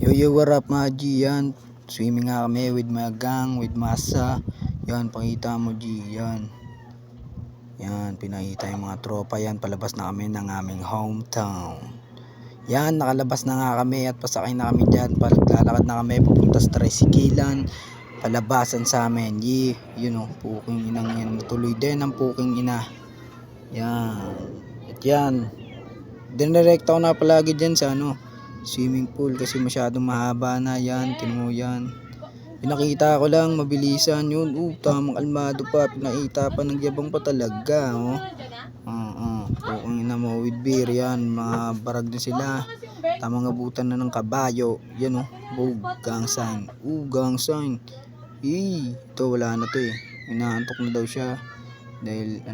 Yo, what up mga G? Yan, swimming nga kami with my gang, with masa. Yan, pakita mo G. Yan, pinakita yung mga tropa. Yan, palabas na kami ng aming hometown. Yan, nakalabas na nga kami at pasakay na kami dyan. Paglalakad na kami pupunta sa tricyclean, palabasan sa amin. Yun o, puking inang yan. Tuloy din ang puking ina. Yan, at yan, dinirekta ko na palagi dyan sa swimming pool kasi masyadong mahaba na. Yan, tinumo yan. Pinakita ko lang, mabilisan yun. Tamang kalmado pa. Pinakita pa, nagyabang pa talaga. Kung ina mo with beer. Yan, mga barag na sila. Tamang abutan na ng kabayo. Yan gang sign. Gang sign. Ito wala na to inaantok na daw siya. Dahil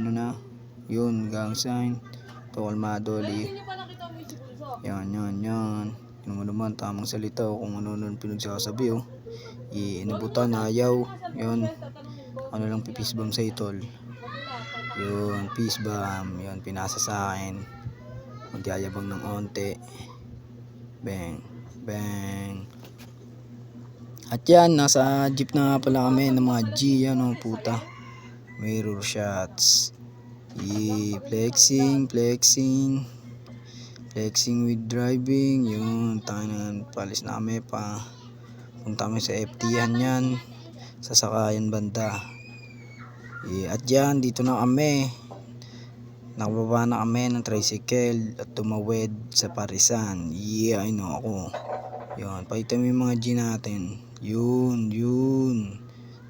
yun, gang sign. Ito kalmado Yan. Yun mo naman, tamang salita kung ano pinagsasabi inabutan, ayaw. Yun, lang peace bomb sa itol. Yun, peace bomb. Yun, pinasa sa akin. Magyayabang ng onte. Bang, bang. At yan, nasa jeep na nga pala kami ng mga G. Yan puta. Mirror shots. Flexing with driving. Yun, tangan palis na kami pa. Punta kami sa FT-han yan, sasakayan banda. At yan, dito na kami. Nakababa na kami ng tricycle at tumawid sa Parisan. I know ako. Yun, pakita mo yung mga G natin. Yun.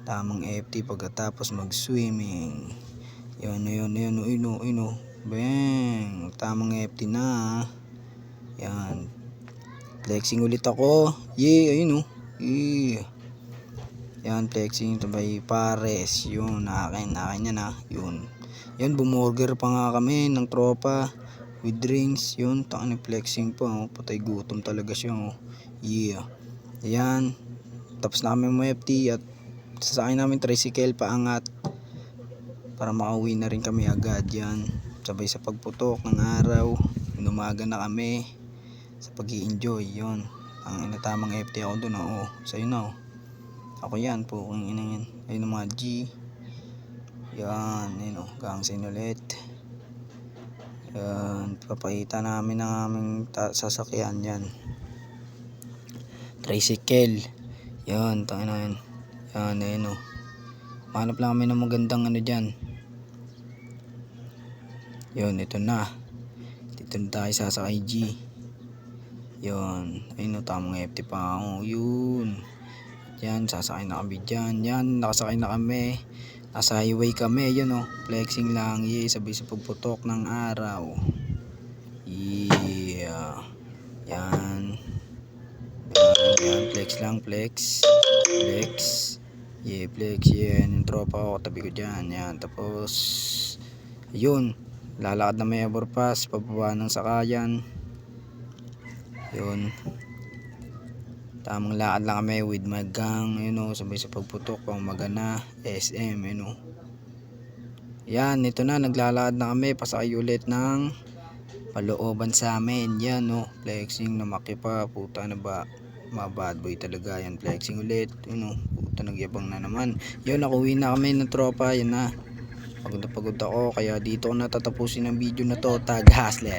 Tamang FT pagkatapos mag-swimming. Yun. Bang, tamang FT na. Yan, flexing ulit ako. Yan, flexing sabay pares. Yun, akin yan Yun, bumorger pa nga kami ng tropa with drinks. Yun, flexing pa patay gutom talaga siya Yan, tapos na kami mo FT at sasakay namin tricycle paangat para makauwi na rin kami agad. Yan, sabay sa pagputok ng araw, inumaga na kami sa pag-i-enjoy. Yun, ang inatamang FT ako dun sa'yo na ako yan po kung yan. Ayun ang mga G. Yan, gang sign ulit. Yan, papakita namin ang aming sasakyan. Yan, tricycle. Yan, yan. Hanap lang kami ng magandang dyan. Yun, ito na. Dito na tayo sasakay G. Yun, ayun tamang FT pa ako. Yun, yan, sasakay na kami dyan. Yan, nakasakay na kami. Nasa highway kami. Yun flexing lang. Sabay sa pagputok ng araw. Yan, flex lang, flex. Flex yan. Yung tropa ko, tabi ko dyan. Yan, tapos yun, lalakad na may overpass pababa ng sakayan. Yun, tamang lakad lang kami with my gang. Sabay sa pagputok pang magana SM. Yan, ito na, naglalakad na kami pasakay ulit ng palooban sa amin. Yan flexing na makipa. Puta na ba, mga bad boy talaga yan. Flexing ulit. Puta, nagyabang na naman. Yun, nakuwi na kami ng tropa. Yan na, pagod ako, kaya dito ko natatapusin ang video na to. Tag Hustler.